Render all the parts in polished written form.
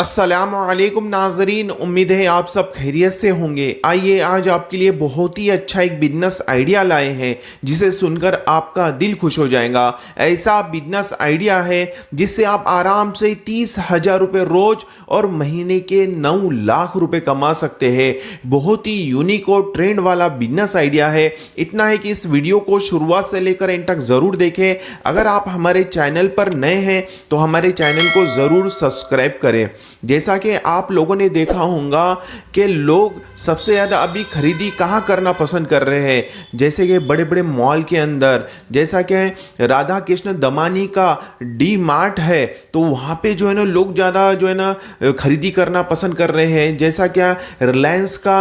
अस्सलामुअलैकुम नाजरीन, उम्मीद है आप सब खैरियत से होंगे। आइए आज आपके लिए बहुत ही अच्छा एक बिजनेस आइडिया लाए हैं जिसे सुनकर आपका दिल खुश हो जाएगा। ऐसा बिजनेस आइडिया है जिससे आप आराम से 30,000 रुपये रोज और महीने के 9 लाख रुपए कमा सकते हैं। बहुत ही यूनिक और ट्रेंड वाला बिजनेस आइडिया है। इतना है कि इस वीडियो को शुरुआत से लेकर एंड तक ज़रूर देखें। अगर आप हमारे चैनल पर नए हैं तो हमारे चैनल को ज़रूर सब्सक्राइब करें। जैसा कि आप लोगों ने देखा होगा कि लोग सबसे ज़्यादा अभी खरीदी कहाँ करना पसंद कर रहे हैं, जैसे कि बड़े बड़े मॉल के अंदर। जैसा कि राधा कृष्ण दमानी का डी मार्ट है तो वहाँ पे जो है ना लोग ज़्यादा जो है ना खरीदी करना पसंद कर रहे हैं। जैसा क्या रिलायंस का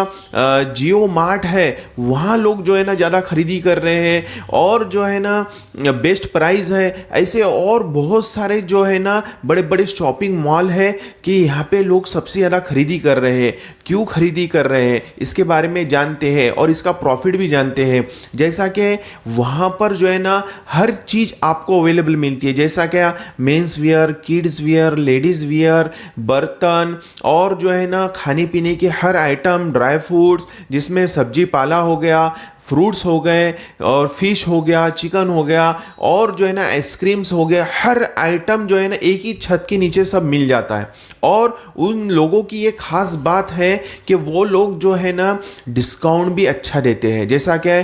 जियो मार्ट है वहाँ लोग जो है ना ज़्यादा खरीदी कर रहे हैं। और जो है ना बेस्ट प्राइस है, ऐसे और बहुत सारे जो है ना बड़े बड़े शॉपिंग मॉल है कि यहाँ पे लोग सबसे ज़्यादा खरीदी कर रहे हैं। क्यों खरीदी कर रहे हैं इसके बारे में जानते हैं और इसका प्रॉफिट भी जानते हैं। जैसा कि वहाँ पर जो है ना हर चीज़ आपको अवेलेबल मिलती है, जैसा क्या men's wear, kids wear, ladies wear, बर्तन और जो है ना खाने पीने के हर आइटम, ड्राई फ्रूट्स जिसमें सब्जी पाला हो गया, फ्रूट्स हो गए और फिश हो गया, चिकन हो गया और जो है ना आइसक्रीम्स हो गया। हर आइटम जो है ना एक ही छत के नीचे सब मिल जाता है। और उन लोगों की ये खास बात है कि वो लोग जो है ना डिस्काउंट भी अच्छा देते हैं। जैसा कि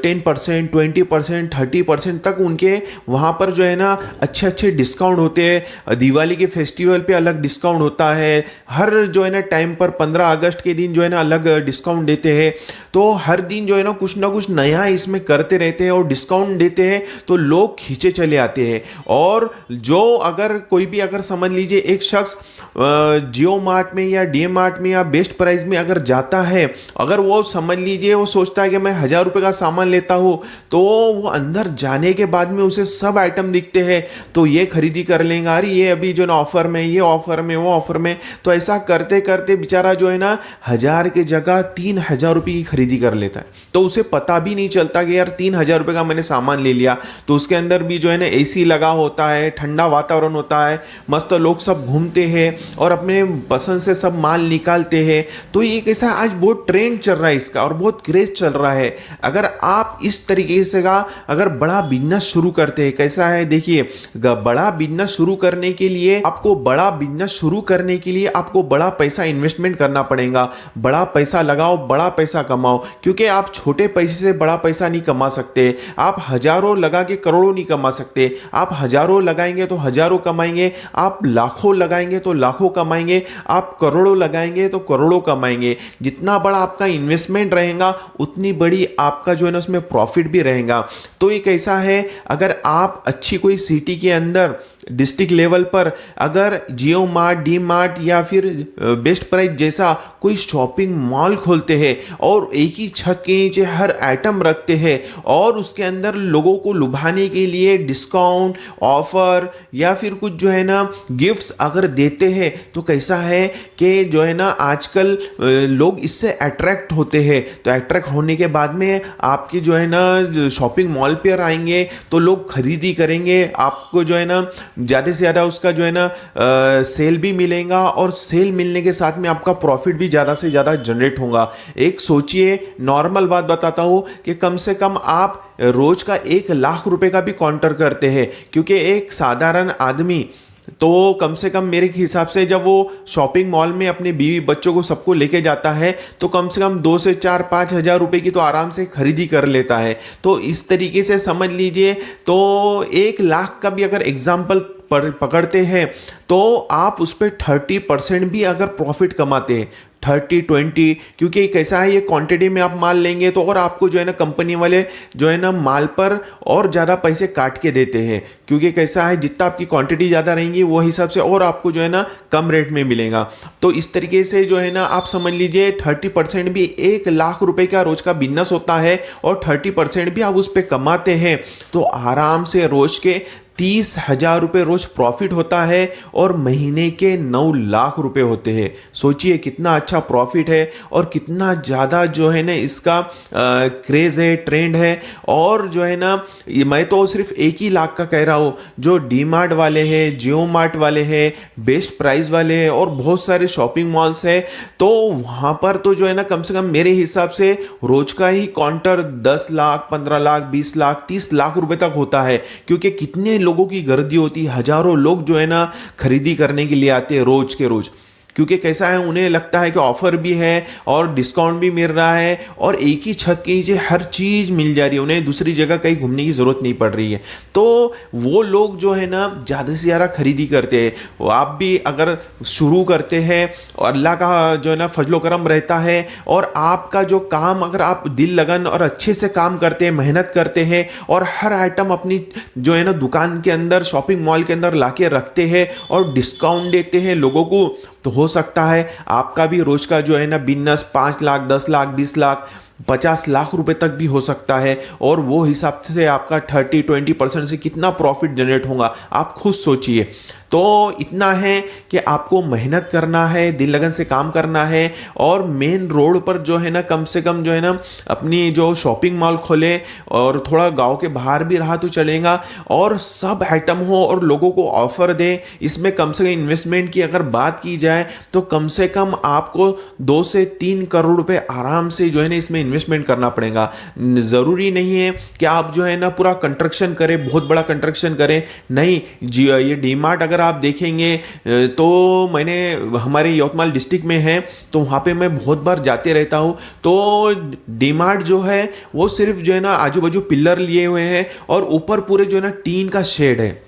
10%, 20%, 30% तक उनके वहाँ पर जो है ना अच्छे अच्छे डिस्काउंट होते हैं। दिवाली के फेस्टिवल पे अलग डिस्काउंट होता है। हर जो है ना टाइम पर 15 अगस्त के दिन जो है ना अलग डिस्काउंट देते हैं। तो हर दिन जो है ना कुछ नया इसमें करते रहते हैं और डिस्काउंट देते हैं तो लोग खींचे चले आते हैं। और जो अगर कोई भी अगर समझ लीजिए एक शख्स जियो मार्ट में या डी मार्ट में या बेस्ट प्राइस में अगर जाता है, अगर वो समझ लीजिए वो सोचता है कि मैं 1,000 रुपये का सामान लेता हूँ तो वो अंदर जाने के बाद में उसे सब आइटम दिखते हैं तो ये खरीदी कर लेंगे, अरे ये अभी जो ना ऑफर में, ये ऑफर में, वो ऑफर में। तो ऐसा करते करते बेचारा जो है ना 1,000 की जगह 3,000 रुपये की खरीदी कर लेता है। तो उसे पता भी नहीं चलता कि यार 3,000 रुपये का मैंने सामान ले लिया। तो उसके अंदर भी जो है ना एसी लगा होता है, ठंडा वातावरण होता है, मस्त लोग सब घूमते हैं और अपने पसंद से सब माल निकालते हैं। तो ये कैसा आज बहुत ट्रेंड चल रहा है इसका और बहुत क्रेज चल रहा है। अगर आप इस तरीके से का अगर बड़ा बिजनेस शुरू करते हैं, कैसा है देखिए, बड़ा बिजनेस शुरू करने के लिए आपको बड़ा पैसा इन्वेस्टमेंट करना पड़ेगा। बड़ा पैसा लगाओ, बड़ा पैसा कमाओ, क्योंकि आप छोटे पैसे से बड़ा पैसा नहीं कमा सकते। आप हजारों लगा के करोड़ों नहीं कमा सकते। आप हजारों लगाएंगे तो हजारों कमाएंगे, आप लाखों लगाएंगे तो लाखों कमाएंगे, आप करोड़ों लगाएंगे तो करोड़ों कमाएंगे। जितना बड़ा आपका इन्वेस्टमेंट रहेगा उतनी बड़ी आपका जो है ना उसमें प्रॉफिट भी रहेगा। तो ये कैसा है, अगर आप अच्छी कोई सिटी के अंदर डिस्ट्रिक्ट लेवल पर अगर जियो मार्ट, डी मार्ट या फिर बेस्ट प्राइस जैसा कोई शॉपिंग मॉल खोलते हैं और एक ही छत के नीचे हर आइटम रखते हैं और उसके अंदर लोगों को लुभाने के लिए डिस्काउंट, ऑफर या फिर कुछ जो है ना गिफ्ट्स अगर देते हैं तो कैसा है कि जो है ना आजकल लोग इससे अट्रैक्ट होते हैं। तो अट्रैक्ट होने के बाद में आपकी जो है ना शॉपिंग मॉल पर आएंगे तो लोग खरीदी करेंगे, आपको जो है ना ज़्यादा से ज़्यादा उसका जो है ना सेल भी मिलेगा और सेल मिलने के साथ में आपका प्रॉफिट भी ज़्यादा से ज़्यादा जनरेट होगा। एक सोचिए, नॉर्मल बात बताता हूँ कि कम से कम आप रोज का 1 लाख रुपए का भी काउंटर करते हैं, क्योंकि एक साधारण आदमी तो कम से कम मेरे हिसाब से जब वो शॉपिंग मॉल में अपने बीवी बच्चों को सबको लेके जाता है तो कम से कम 2 से 4-5 हज़ार रुपए की तो आराम से खरीदी कर लेता है। तो इस तरीके से समझ लीजिए, तो 1 लाख का भी अगर एग्जाम्पल पकड़ते हैं तो आप उस पर 30% भी अगर प्रॉफिट कमाते हैं, 30-20, क्योंकि कैसा है ये क्वांटिटी में आप माल लेंगे तो और आपको जो है ना कंपनी वाले जो है ना माल पर और ज़्यादा पैसे काट के देते हैं, क्योंकि कैसा है जितना आपकी क्वांटिटी ज़्यादा रहेंगी वो हिसाब से और आपको जो है ना कम रेट में मिलेगा। तो इस तरीके से जो है ना आप समझ लीजिए 30% भी 1 लाख रुपए का रोज का बिजनेस होता है और 30% भी आप उस पर कमाते हैं तो आराम से रोज के 30,000 रुपये रोज प्रॉफिट होता है और महीने के 9 लाख रुपए होते हैं। सोचिए कितना अच्छा प्रॉफिट है और कितना ज़्यादा जो है ना इसका क्रेज़ है, ट्रेंड है। और जो है ना मैं तो सिर्फ 1 ही लाख का कह रहा हूँ, जो डी मार्ट वाले हैं, जियो मार्ट वाले हैं, बेस्ट प्राइस वाले हैं और बहुत सारे शॉपिंग मॉल्स हैं, तो वहाँ पर तो जो है ना कम से कम मेरे हिसाब से रोज का ही काउंटर 10 लाख, 15 लाख, 20 लाख, 30 लाख रुपए तक होता है। क्योंकि कितने लोगों की गर्दी होती है, हजारों लोग जो है ना खरीदी करने के लिए आते हैं रोज के रोज। क्योंकि कैसा है, उन्हें लगता है कि ऑफर भी है और डिस्काउंट भी मिल रहा है और एक ही छत के नीचे हर चीज़ मिल जा रही है, उन्हें दूसरी जगह कहीं घूमने की ज़रूरत नहीं पड़ रही है। तो वो लोग जो है ना ज़्यादा से ज़्यादा खरीदी करते हैं। आप भी अगर शुरू करते हैं और अल्लाह का जो है ना फजलो करम रहता है और आपका जो काम, अगर आप दिल लगन और अच्छे से काम करते हैं, मेहनत करते हैं और हर आइटम अपनी जो है ना दुकान के अंदर, शॉपिंग मॉल के अंदर लाके रखते हैं और डिस्काउंट देते हैं लोगों को, तो हो सकता है आपका भी रोज का जो है ना बिजनेस 5 लाख, 10 लाख, 20 लाख, 50 लाख रुपए तक भी हो सकता है। और वो हिसाब से आपका 30-20% से कितना प्रॉफिट जनरेट होगा, आप खुद सोचिए। तो इतना है कि आपको मेहनत करना है, दिल लगन से काम करना है और मेन रोड पर जो है ना कम से कम जो है ना अपनी जो शॉपिंग मॉल खोले और थोड़ा गांव के बाहर भी रहा तो चलेगा और सब आइटम हो और लोगों को ऑफर दे। इसमें कम से कम इन्वेस्टमेंट की अगर बात की जाए तो कम से कम आपको 2 से 3 करोड़ रुपए आराम से जो है ना इसमें इन्वेस्टमेंट करना पड़ेगा। ज़रूरी नहीं है कि आप जो है ना पूरा कंस्ट्रक्शन करें, बहुत बड़ा कंस्ट्रक्शन करें, नहीं। ये डी मार्ट अगर आप देखेंगे तो मैंने हमारे यवतमाल डिस्ट्रिक्ट में है तो वहाँ पे मैं बहुत बार जाते रहता हूँ। तो डी मार्ट जो है वो सिर्फ जो है ना आजू बाजू पिलर लिए हुए हैं और ऊपर पूरे जो है ना टीन का शेड है।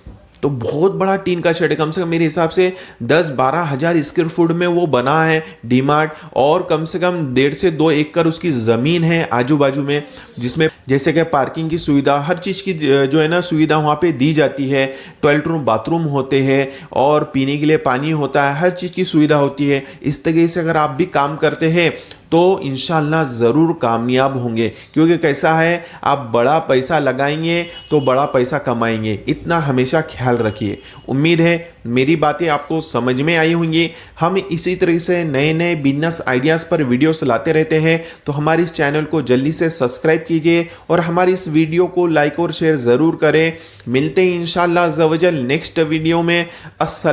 तो बहुत बड़ा टीन का शेड है, कम से कम मेरे हिसाब से 10-12 हज़ार स्क्वायर फुट में वो बना है डी मार्ट। और कम से कम 1.5 से 2 एकड़ उसकी ज़मीन है आजू बाजू में, जिसमें जैसे कि पार्किंग की सुविधा, हर चीज़ की जो है ना सुविधा वहाँ पे दी जाती है। टॉयलेट रूम, बाथरूम होते हैं और पीने के लिए पानी होता है, हर चीज़ की सुविधा होती है। इस तरीके से अगर आप भी काम करते हैं तो इंशाल्लाह ज़रूर कामयाब होंगे। क्योंकि कैसा है, आप बड़ा पैसा लगाएंगे तो बड़ा पैसा कमाएंगे, इतना हमेशा ख्याल रखिए। उम्मीद है मेरी बातें आपको समझ में आई होंगी। हम इसी तरह से नए नए बिजनेस आइडियाज़ पर वीडियोस लाते रहते हैं, तो हमारे इस चैनल को जल्दी से सब्सक्राइब कीजिए और हमारी इस वीडियो को लाइक और शेयर ज़रूर करें। मिलते हैं इंशाल्लाह अज़्ज़ा वजल नेक्स्ट वीडियो में। अस्सलाम।